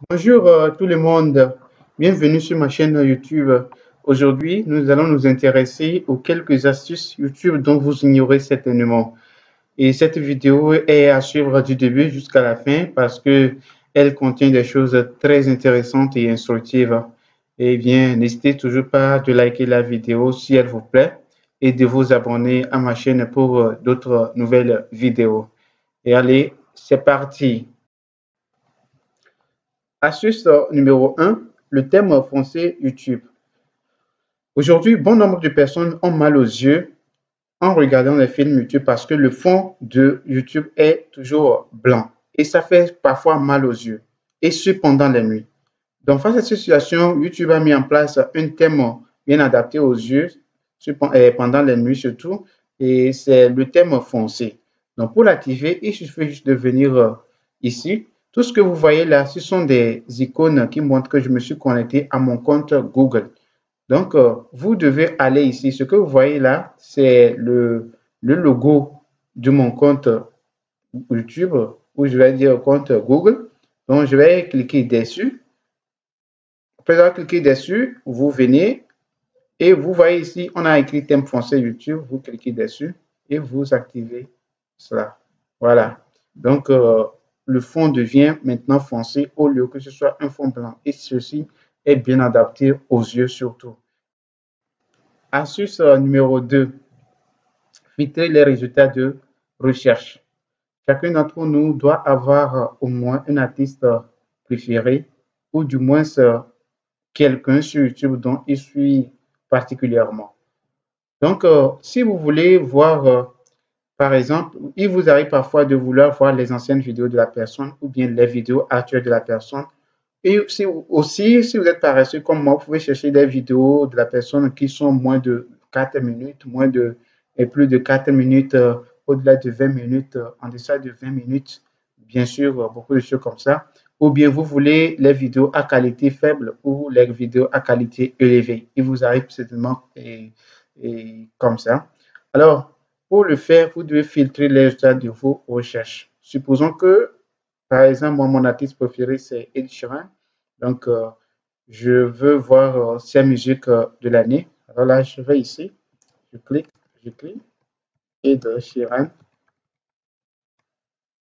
Bonjour tout le monde, bienvenue sur ma chaîne YouTube. Aujourd'hui, nous allons nous intéresser aux quelques astuces YouTube dont vous ignorez certainement. Et cette vidéo est à suivre du début jusqu'à la fin parce que elle contient des choses très intéressantes et instructives. Eh bien, n'hésitez toujours pas de liker la vidéo si elle vous plaît et de vous abonner à ma chaîne pour d'autres nouvelles vidéos. Et allez, c'est parti! Astuce numéro 1, le thème foncé YouTube. Aujourd'hui, bon nombre de personnes ont mal aux yeux en regardant les films YouTube parce que le fond de YouTube est toujours blanc et ça fait parfois mal aux yeux, et ce pendant la nuit. Donc, face à cette situation, YouTube a mis en place un thème bien adapté aux yeux pendant la nuit surtout, et c'est le thème foncé. Donc, pour l'activer, il suffit juste de venir ici. Tout ce que vous voyez là, ce sont des icônes qui montrent que je me suis connecté à mon compte Google. Donc, vous devez aller ici. Ce que vous voyez là, c'est le logo de mon compte YouTube, ou je vais dire compte Google. Donc, je vais cliquer dessus. Après avoir cliqué dessus, vous venez et vous voyez ici, on a écrit thème foncé YouTube. Vous cliquez dessus et vous activez cela. Voilà. Donc, le fond devient maintenant foncé au lieu que ce soit un fond blanc. Et ceci est bien adapté aux yeux surtout. Astuce numéro 2, filtrer les résultats de recherche. Chacun d'entre nous doit avoir au moins un artiste préféré ou du moins quelqu'un sur YouTube dont il suit particulièrement. Donc, si vous voulez voir, par exemple, il vous arrive parfois de vouloir voir les anciennes vidéos de la personne ou bien les vidéos actuelles de la personne. Et aussi, si vous êtes paresseux comme moi, vous pouvez chercher des vidéos de la personne qui sont moins de 4 minutes, et plus de 4 minutes, au-delà de 20 minutes, en deçà de 20 minutes, bien sûr, beaucoup de choses comme ça. Ou bien vous voulez les vidéos à qualité faible ou les vidéos à qualité élevée. Il vous arrive certainement et comme ça. Alors, pour le faire, vous devez filtrer les résultats de vos recherches. Supposons que, par exemple, moi, mon artiste préféré, c'est Ed Sheeran. Donc, je veux voir sa musique de l'année. Alors là, je vais ici, je clique, Ed Sheeran,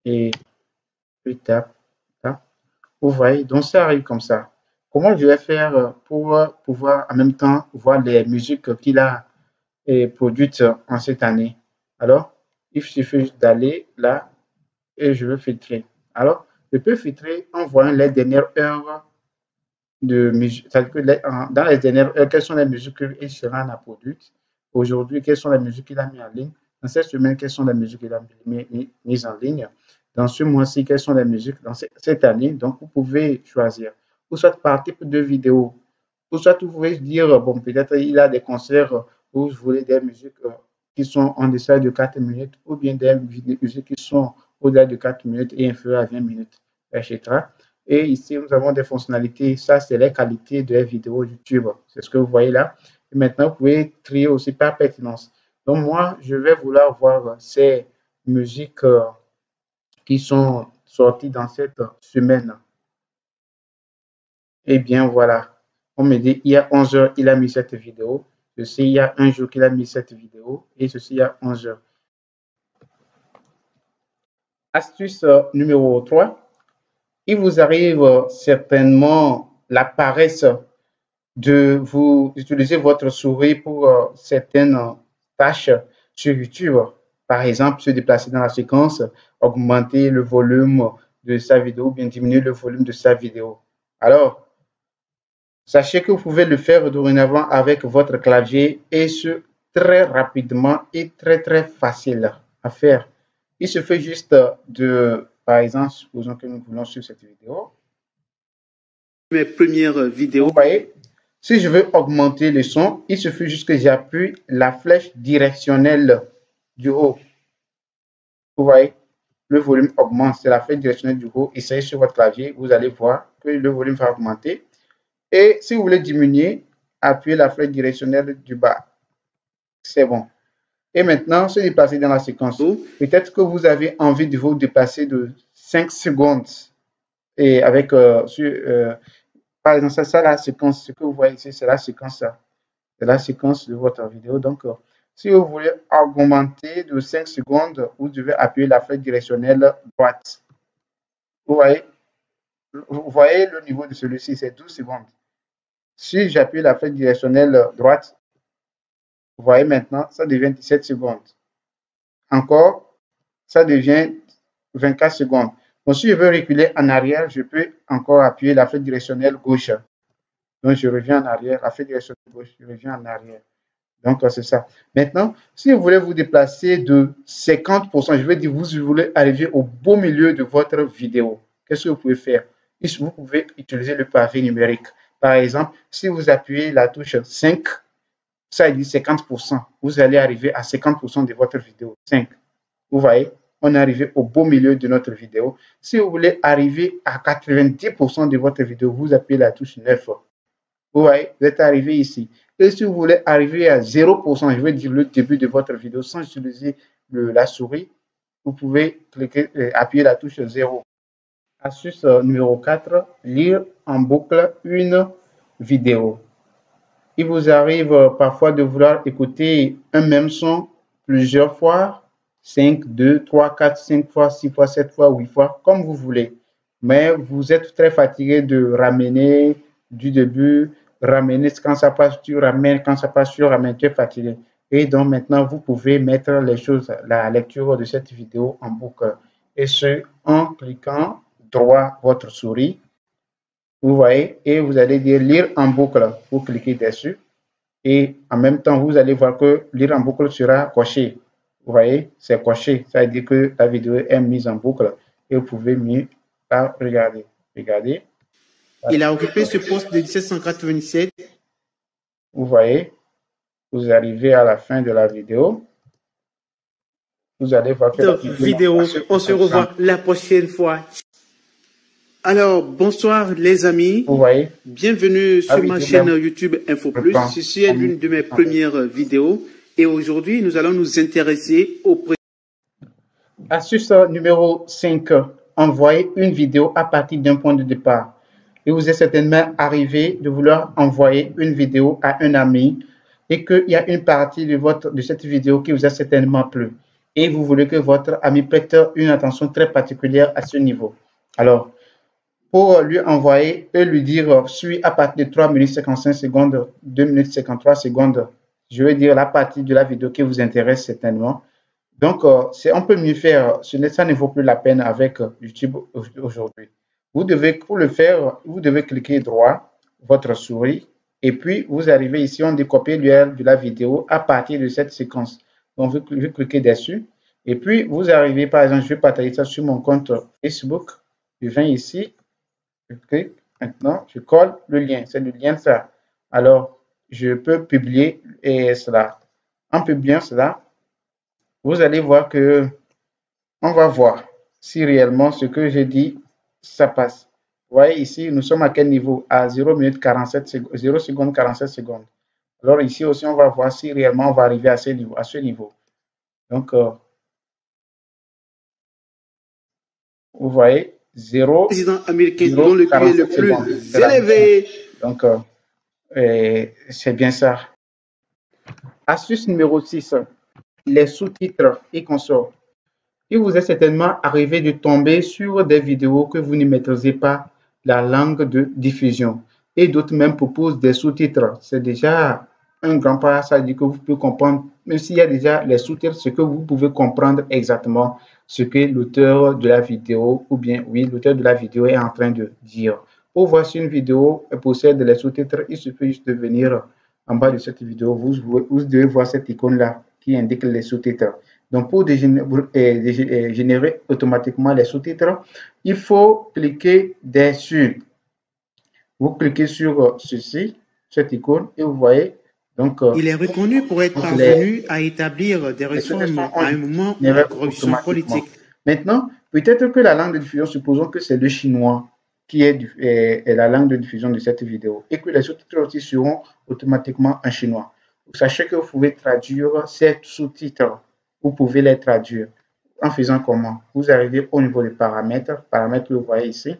et je tape, tape. Vous voyez, donc ça arrive comme ça. Comment je vais faire pour pouvoir en même temps voir les musiques qu'il a produites en cette année? Alors, il suffit juste d'aller là et je vais filtrer. Alors, je peux filtrer en voyant les dernières heures de musique. C'est-à-dire que dans les dernières heures, quelles sont les musiques que Ed Sheeran a produites? Aujourd'hui, quelles sont les musiques qu'il a mis en ligne? Dans cette semaine, quelles sont les musiques qu'il a mises en ligne? Dans ce mois-ci, quelles sont les musiques dans cette année? Donc, vous pouvez choisir. Ou soit par type de vidéo. Ou soit vous pouvez dire, bon, peut-être il a des concerts où vous voulez des musiques qui sont en deçà de 4 minutes ou bien des musiques qui sont au-delà de 4 minutes et inférieures à 20 minutes, etc. Et ici, nous avons des fonctionnalités. Ça, c'est les qualités des vidéos YouTube. C'est ce que vous voyez là. Et maintenant, vous pouvez trier aussi par pertinence. Donc, moi, je vais vouloir voir ces musiques qui sont sorties dans cette semaine. Eh bien, voilà. On me dit, il y a 11 heures, il a mis cette vidéo. Ceci, il y a un jour qu'il a mis cette vidéo. Et ceci, il y a 11 heures. Astuce numéro 3. Il vous arrive certainement la paresse de vous utiliser votre souris pour certaines tâches sur YouTube. Par exemple, se déplacer dans la séquence, augmenter le volume de sa vidéo ou bien diminuer le volume de sa vidéo. Alors, sachez que vous pouvez le faire dorénavant avec votre clavier et ce très rapidement et très facile à faire. Il suffit juste par exemple, supposons que nous voulons sur cette vidéo. Mes premières vidéos. Vous voyez, si je veux augmenter le son, il suffit juste que j'appuie la flèche directionnelle du haut. Vous voyez, le volume augmente, c'est la flèche directionnelle du haut. Essayez sur votre clavier, vous allez voir que le volume va augmenter. Et si vous voulez diminuer, appuyez la flèche directionnelle du bas. C'est bon. Et maintenant, se déplacer dans la séquence. Peut-être que vous avez envie de vous déplacer de 5 secondes. et avec, par exemple, ça, la séquence, ce que vous voyez ici, c'est la séquence, c'est la séquence de votre vidéo. Donc, si vous voulez augmenter de 5 secondes, vous devez appuyer la flèche directionnelle droite. Vous voyez le niveau de celui-ci, c'est 12 secondes. Si j'appuie la flèche directionnelle droite, vous voyez maintenant, ça devient 17 secondes. Encore, ça devient 24 secondes. Donc, si je veux reculer en arrière, je peux encore appuyer la flèche directionnelle gauche. Donc, je reviens en arrière, la flèche directionnelle gauche, je reviens en arrière. Donc, c'est ça. Maintenant, si vous voulez vous déplacer de 50%, je veux dire, vous voulez arriver au beau milieu de votre vidéo, qu'est-ce que vous pouvez faire? Vous pouvez utiliser le pavé numérique. Par exemple, si vous appuyez la touche 5, ça dit 50%. Vous allez arriver à 50% de votre vidéo. 5. Vous voyez, on est arrivé au beau milieu de notre vidéo. Si vous voulez arriver à 90% de votre vidéo, vous appuyez la touche 9. Vous voyez, vous êtes arrivé ici. Et si vous voulez arriver à 0%, je veux dire le début de votre vidéo sans utiliser la souris, vous pouvez cliquer, appuyer la touche 0. Astuce numéro 4, lire en boucle une vidéo. Il vous arrive parfois de vouloir écouter un même son plusieurs fois, 5, 2, 3, 4, 5 fois, 6 fois, 7 fois, 8 fois, comme vous voulez. Mais vous êtes très fatigué de ramener du début, ramener quand ça passe, tu ramènes, quand ça passe, tu ramènes, tu es fatigué. Et donc maintenant, vous pouvez mettre les choses, la lecture de cette vidéo en boucle. Et ce, en cliquant droit votre souris, vous voyez, et vous allez dire lire en boucle. Vous cliquez dessus et en même temps, vous allez voir que lire en boucle sera coché. Vous voyez, c'est coché. Ça veut dire que la vidéo est mise en boucle et vous pouvez mieux la regarder. Regardez. Il a occupé ce poste de 1797. Vous voyez, vous arrivez à la fin de la vidéo. Vous allez voir que la vidéo, on se revoit la prochaine fois. Alors, bonsoir les amis. Vous voyez, bienvenue sur ma chaîne YouTube Info Plus. Ceci est l'une de mes premières vidéos et aujourd'hui, nous allons nous intéresser au astuce numéro 5. Envoyer une vidéo à partir d'un point de départ. Il vous est certainement arrivé de vouloir envoyer une vidéo à un ami et qu'il y a une partie de cette vidéo qui vous a certainement plu et vous voulez que votre ami prête une attention très particulière à ce niveau. Alors, pour lui envoyer et lui dire suis à partir de 3 minutes 55 secondes, 2 minutes 53 secondes, je veux dire la partie de la vidéo qui vous intéresse certainement. Donc, on peut mieux faire, ça ne vaut plus la peine avec YouTube aujourd'hui. Vous devez, pour le faire, vous devez cliquer droit, votre souris, et puis vous arrivez ici, on dit copier l'URL de la vidéo à partir de cette séquence. Donc, vous cliquez dessus, et puis vous arrivez, par exemple, je vais partager ça sur mon compte Facebook. Je viens ici, je clique, maintenant, je colle le lien, c'est le lien ça. Alors, je peux publier cela. En publiant cela, vous allez voir que on va voir si réellement ce que j'ai dit, ça passe. Vous voyez ici, nous sommes à quel niveau? À 0 minutes 47 secondes, 0 secondes 47 secondes. Alors ici aussi, on va voir si réellement on va arriver à ce niveau. Donc, vous voyez, 0. Président américain dont le QI est le plus élevé. Donc, c'est bien ça. Astuce numéro 6. Les sous-titres et consorts. Il vous est certainement arrivé de tomber sur des vidéos que vous ne maîtrisez pas la langue de diffusion et d'autres même proposent des sous-titres. C'est déjà un grand pas, ça dit que vous pouvez comprendre, même s'il y a déjà les sous-titres, ce que vous pouvez comprendre exactement ce que l'auteur de la vidéo ou bien, oui, l'auteur de la vidéo est en train de dire. Pour voir si une vidéo possède les sous-titres, il suffit juste de venir en bas de cette vidéo, vous devez voir cette icône-là qui indique les sous-titres. Donc, pour générer automatiquement les sous-titres, il faut cliquer dessus. Vous cliquez sur ceci, cette icône, et vous voyez. Donc, il est reconnu pour être parvenu à établir des réformes à un moment où la corruption politique. Maintenant, peut-être que la langue de diffusion, supposons que c'est le chinois qui est la langue de diffusion de cette vidéo et que les sous-titres aussi seront automatiquement en chinois. Sachez que vous pouvez traduire ces sous-titres. Vous pouvez les traduire en faisant comment? Vous arrivez au niveau des paramètres que vous voyez ici.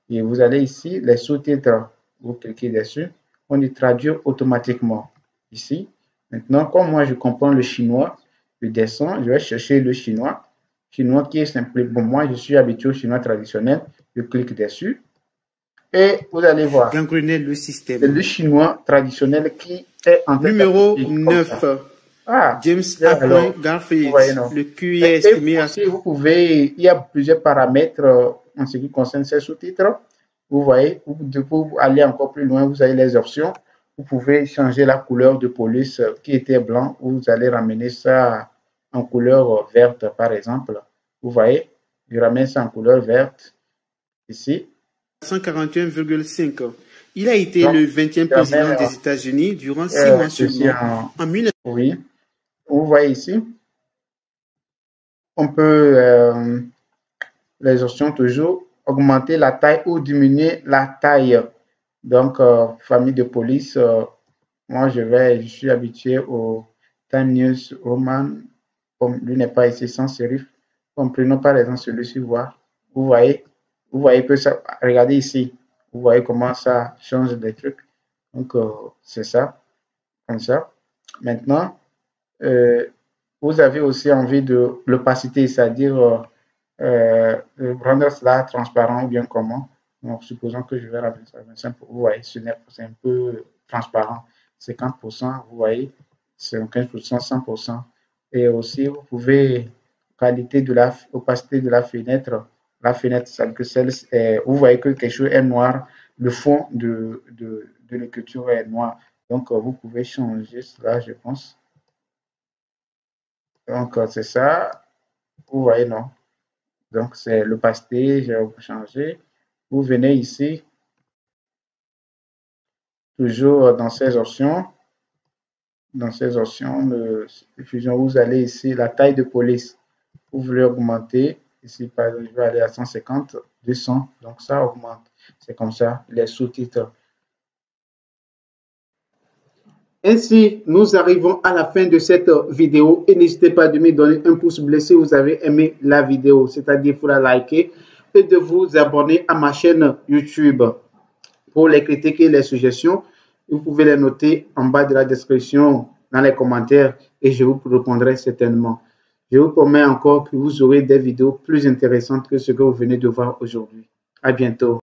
Et vous allez ici, les sous-titres, vous cliquez dessus, on dit traduire automatiquement. Ici, maintenant, comme moi je comprends le chinois, je descends, je vais chercher le chinois qui est simple. Bon, moi je suis habitué au chinois traditionnel, je clique dessus et vous allez voir. Gangrener le système. C'est le chinois traditionnel qui est en train Numéro 9. James A. Garfield. Le QI est estimé à... Vous pouvez, il y a plusieurs paramètres en ce qui concerne ces sous-titres. Vous voyez, pour aller encore plus loin, vous avez les options. Vous pouvez changer la couleur de police qui était blanc. Vous allez ramener ça en couleur verte, par exemple. Vous voyez, je ramène ça en couleur verte ici. 141,5. Il a été le 20e président des États-Unis durant 6 mois seulement. En 19... Oui, vous voyez ici, on peut, les options toujours, augmenter la taille ou diminuer la taille. Donc, famille de police, moi je suis habitué au Time News Roman, comme lui n'est pas ici sans sérif. Comme prenons par exemple celui-ci, voir. Vous voyez que ça, regardez ici, vous voyez comment ça change des trucs. Donc, c'est ça, comme ça. Maintenant, vous avez aussi envie de l'opacité, c'est-à-dire rendre cela transparent ou bien comment. Donc, supposons que je vais ramener ça à 25%. Vous voyez, c'est un peu transparent. 50%, vous voyez, c'est 15%, 100%. Et aussi, vous pouvez, qualité de l'opacité de la fenêtre, c'est-à-dire que vous voyez que quelque chose est noir, le fond de l'écriture est noir. Donc, vous pouvez changer cela, je pense. Donc, c'est ça. Vous voyez, non? Donc, c'est l'opacité, je vais changer. Vous venez ici, toujours dans ces options. Dans ces options de diffusion, vous allez ici, la taille de police. Vous voulez augmenter. Ici, par exemple, je vais aller à 150, 200. Donc, ça augmente. C'est comme ça, les sous-titres. Ainsi, nous arrivons à la fin de cette vidéo et n'hésitez pas de me donner un pouce bleu si vous avez aimé la vidéo, c'est-à-dire il faut la liker et de vous abonner à ma chaîne YouTube. Pour les critiques et les suggestions, vous pouvez les noter en bas de la description dans les commentaires et je vous répondrai certainement. Je vous promets encore que vous aurez des vidéos plus intéressantes que ce que vous venez de voir aujourd'hui. À bientôt.